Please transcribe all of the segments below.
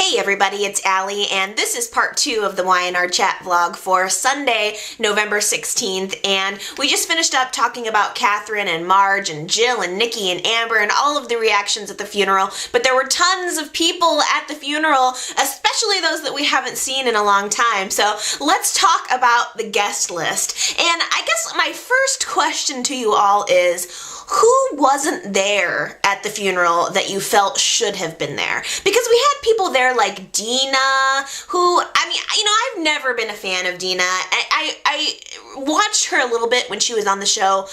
Hey everybody, it's Allie, and this is part 2 of the Y&R chat vlog for Sunday, November 16th, and we just finished up talking about Catherine and Marge and Jill and Nikki and Amber and all of the reactions at the funeral, but there were tons of people at the funeral, especially those that we haven't seen in a long time, so let's talk about the guest list. And I guess my first question to you all is, who wasn't there at the funeral that you felt should have been there? Because we had people there like Dina, who, I've never been a fan of Dina. I watched her a little bit when she was on the show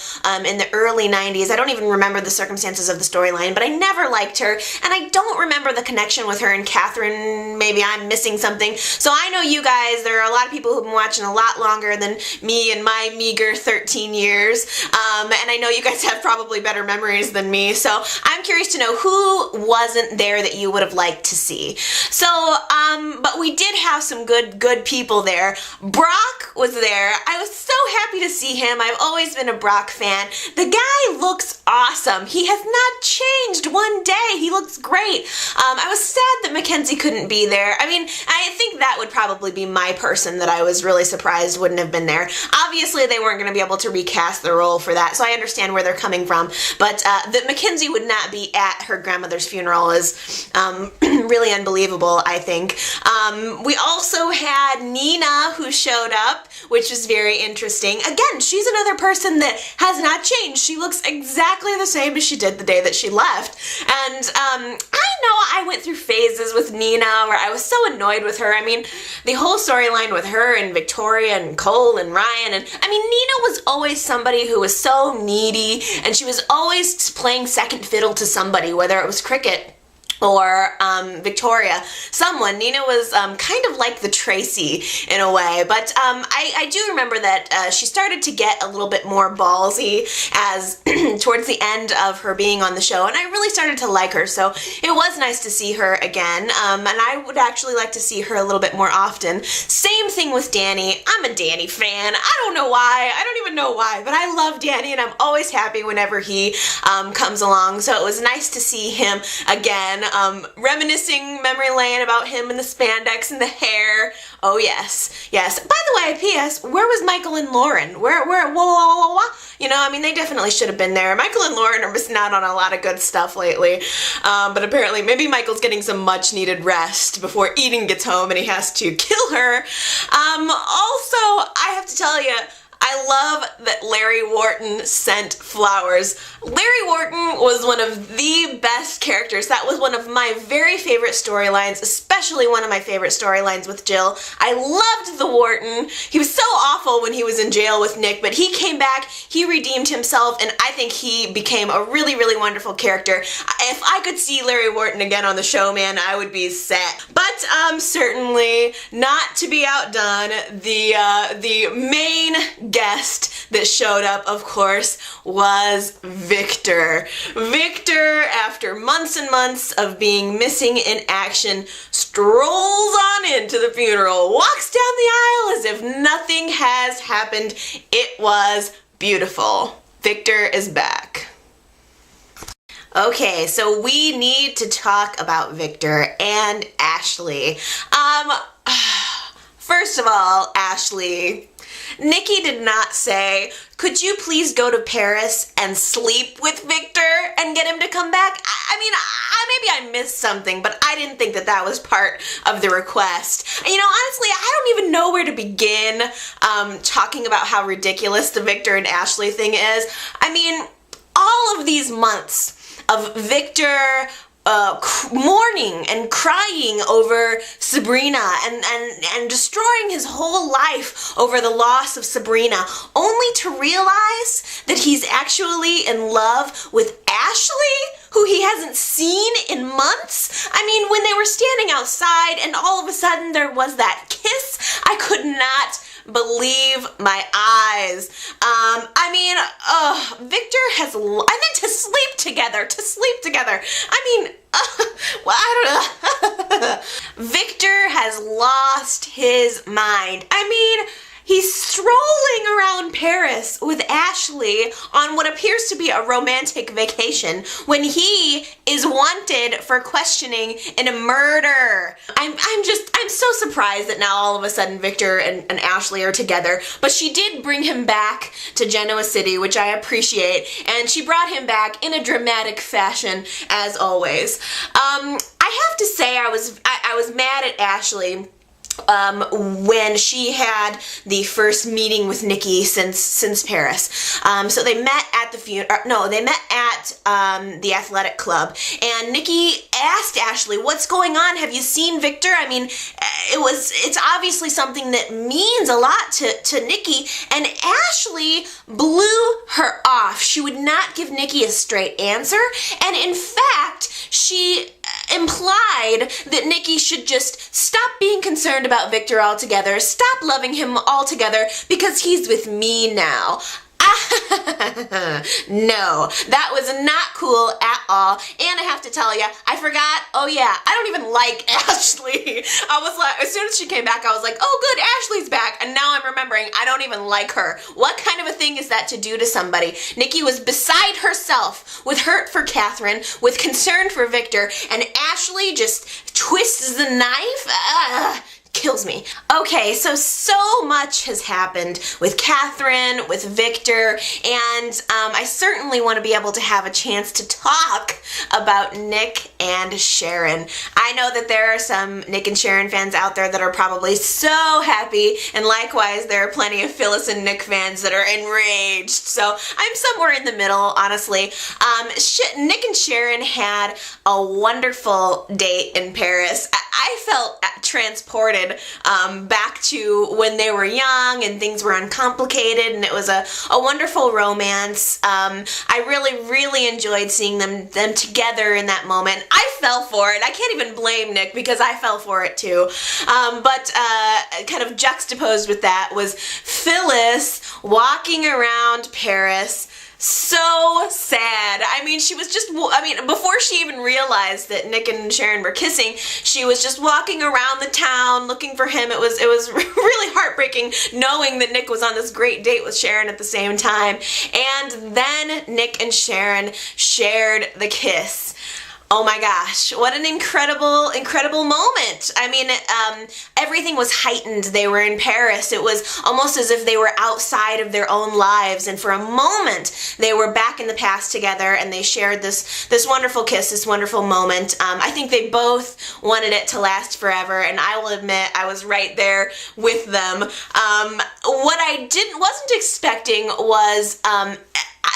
in the early 90s. I don't even remember the circumstances of the storyline, but I never liked her, and I don't remember the connection with her and Catherine. Maybe I'm missing something. So I know you guys, there are a lot of people who've been watching a lot longer than me and my meager 13 years, and I know you guys have probably better memories than me, so I'm curious to know who wasn't there that you would have liked to see. So, but we did have some good people there. Brock was there. I was so happy to see him. I've always been a Brock fan. The guy looks awesome. He has not changed one day. He looks great. I was sad that Mackenzie couldn't be there. I mean, I think that would probably be my person that I was really surprised wouldn't have been there. Obviously, they weren't going to be able to recast the role for that, so I understand where they're coming from. But that Mackenzie would not be at her grandmother's funeral is really unbelievable, I think. We also had Nina, who showed up, which was very interesting. Again, she's another person that has not changed. She looks exactly the same as she did the day that she left. And I know I went through phases with Nina where I was so annoyed with her. I mean, the whole storyline with her and Victoria and Cole and Ryan, and I mean, Nina was always somebody who was so needy, and she was always playing second fiddle to somebody, whether it was Cricket or Victoria. Nina was kind of like the Tracy in a way, but I do remember that she started to get a little bit more ballsy as towards the end of her being on the show, and I really started to like her, so it was nice to see her again, and I would actually like to see her a little bit more often. Same thing with Danny. I'm a Danny fan. I don't know why. I don't even know why, but I love Danny, and I'm always happy whenever he comes along, so it was nice to see him again. Reminiscing memory lane about him and the spandex and the hair. Oh yes, yes. By the way, P.S. Where was Michael and Lauren? Whoa. You know, I mean, they definitely should have been there. Michael and Lauren are missing out on a lot of good stuff lately. But apparently, maybe Michael's getting some much needed rest before Eden gets home and he has to kill her. Also, I have to tell you, I love that Larry Wharton sent flowers. Larry Wharton was one of the best characters. That was one of my very favorite storylines, especially one of my favorite storylines with Jill. I loved the Wharton. He was so awful when he was in jail with Nick, but he came back, he redeemed himself, and I think he became a really, really wonderful character. If I could see Larry Wharton again on the show, man, I would be set. But certainly not to be outdone, the main guest that showed up, of course, was Victor. Victor, after months and months of being missing in action, strolls on into the funeral, walks down the aisle as if nothing has happened. It was beautiful. Victor is back. Okay, so we need to talk about Victor and Ashley. First of all, Ashley, Nikki did not say, could you please go to Paris and sleep with Victor and get him to come back? Maybe I missed something, but I didn't think that that was part of the request. You know, honestly, I don't even know where to begin talking about how ridiculous the Victor and Ashley thing is. I mean, all of these months of Victor mourning and crying over Sabrina and destroying his whole life over the loss of Sabrina, only to realize that he's actually in love with Ashley, who he hasn't seen in months. I mean, when they were standing outside and all of a sudden there was that kiss, I could not believe my eyes. Victor has, and then to sleep together. I don't know. Victor has lost his mind. I mean, he's strolling around Paris with Ashley on what appears to be a romantic vacation when he is wanted for questioning in a murder. I'm so surprised that now all of a sudden Victor and Ashley are together, but she did bring him back to Genoa City, which I appreciate, and she brought him back in a dramatic fashion as always. I have to say I was mad at Ashley when she had the first meeting with Nikki since Paris. So they met at the athletic club, and Nikki asked Ashley, "What's going on? Have you seen Victor?" I mean, it's obviously something that means a lot to Nikki, and Ashley blew her off. She would not give Nikki a straight answer, and in fact, she implied that Nikki should just stop being concerned about Victor altogether, stop loving him altogether, because he's with me now. No, that was not cool at all. And I have to tell you, I forgot, oh yeah, I don't even like Ashley. I was like, as soon as she came back, I was like, oh good, Ashley's back. And now I'm remembering, I don't even like her. What kind of a thing is that to do to somebody? Nikki was beside herself with hurt for Catherine, with concern for Victor, and Ashley just twists the knife. Kills me. Okay, so much has happened with Catherine, with Victor, and I certainly want to be able to have a chance to talk about Nick and Sharon. I know that there are some Nick and Sharon fans out there that are probably so happy, and likewise there are plenty of Phyllis and Nick fans that are enraged. So I'm somewhere in the middle, honestly. Nick and Sharon had a wonderful date in Paris. I felt transported back to when they were young and things were uncomplicated, and it was a wonderful romance. I really enjoyed seeing them together in that moment. I fell for it. I can't even blame Nick because I fell for it too. But kind of juxtaposed with that was Phyllis walking around Paris. So sad. I mean, before she even realized that Nick and Sharon were kissing, she was just walking around the town looking for him. It was really heartbreaking knowing that Nick was on this great date with Sharon at the same time. And then Nick and Sharon shared the kiss. Oh my gosh, what an incredible moment. I mean, everything was heightened. They were in Paris. It was almost as if they were outside of their own lives, and for a moment they were back in the past together, and they shared this wonderful kiss, this wonderful moment. I think they both wanted it to last forever, and I will admit I was right there with them. What I wasn't expecting was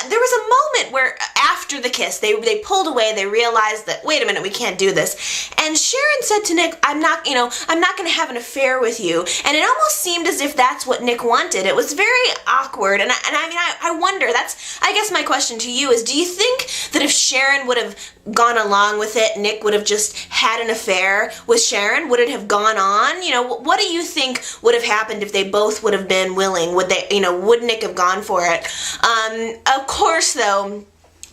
there was a moment where after the kiss, they pulled away, they realized that, wait a minute, we can't do this. And Sharon said to Nick, I'm not going to have an affair with you. And it almost seemed as if that's what Nick wanted. It was very awkward. And I wonder, I guess my question to you is, do you think that if Sharon would have gone along with it, Nick would have just had an affair with Sharon? Would it have gone on? What do you think would have happened if they both would have been willing? Would Nick have gone for it? Of course, though,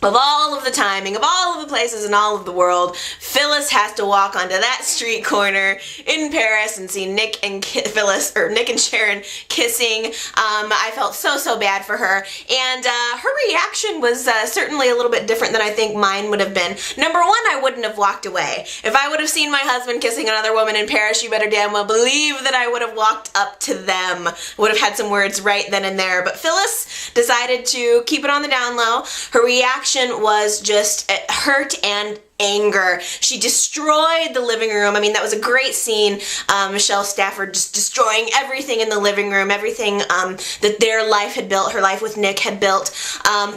of all of the timing, of all of the places in all of the world, Phyllis has to walk onto that street corner in Paris and see Nick and Sharon kissing. I felt so bad for her, and her reaction was certainly a little bit different than I think mine would have been. Number one, I wouldn't have walked away. If I would have seen my husband kissing another woman in Paris, you better damn well believe that I would have walked up to them, would have had some words right then and there. But Phyllis decided to keep it on the down low. Her reaction was just hurt and anger. She destroyed the living room. I mean, that was a great scene. Michelle Stafford just destroying everything in the living room, everything that their life had built, her life with Nick had built,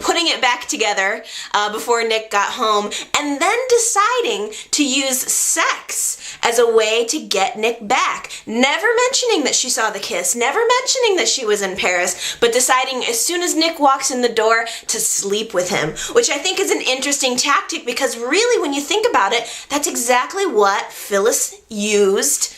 putting it back together before Nick got home, and then deciding to use sex as a way to get Nick back. Never mentioning that she saw the kiss, never mentioning that she was in Paris, but deciding as soon as Nick walks in the door to sleep with him, which I think is an interesting tactic because really when you think about it, that's exactly what Phyllis used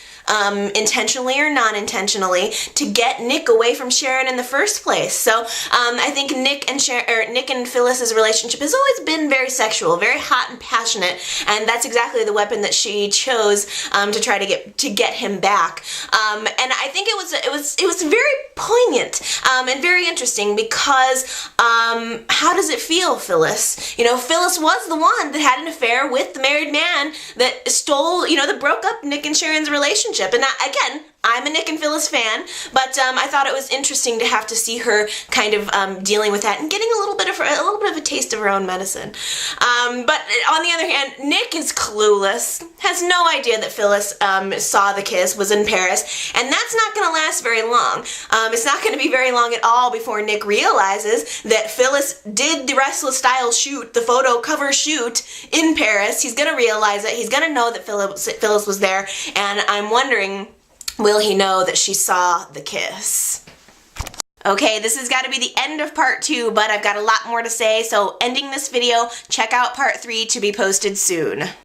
intentionally or non-intentionally, to get Nick away from Sharon in the first place. So I think Nick and Phyllis's relationship has always been very sexual, very hot and passionate, and that's exactly the weapon that she chose to try to get him back. And I think it was very poignant and very interesting because how does it feel, Phyllis? You know, Phyllis was the one that had an affair with the married man that stole, you know, that broke up Nick and Sharon's relationship. And again, I'm a Nick and Phyllis fan, but I thought it was interesting to have to see her kind of dealing with that and getting a little bit of a taste of her own medicine. But on the other hand, Nick is clueless, has no idea that Phyllis saw the kiss, was in Paris, and that's not going to last very long. It's not going to be very long at all before Nick realizes that Phyllis did the Restless Style shoot, the photo cover shoot in Paris. He's going to realize it. He's going to know that Phyllis was there, and I'm wondering, will he know that she saw the kiss? Okay, this has got to be the end of part 2, but I've got a lot more to say, so ending this video, check out part 3 to be posted soon.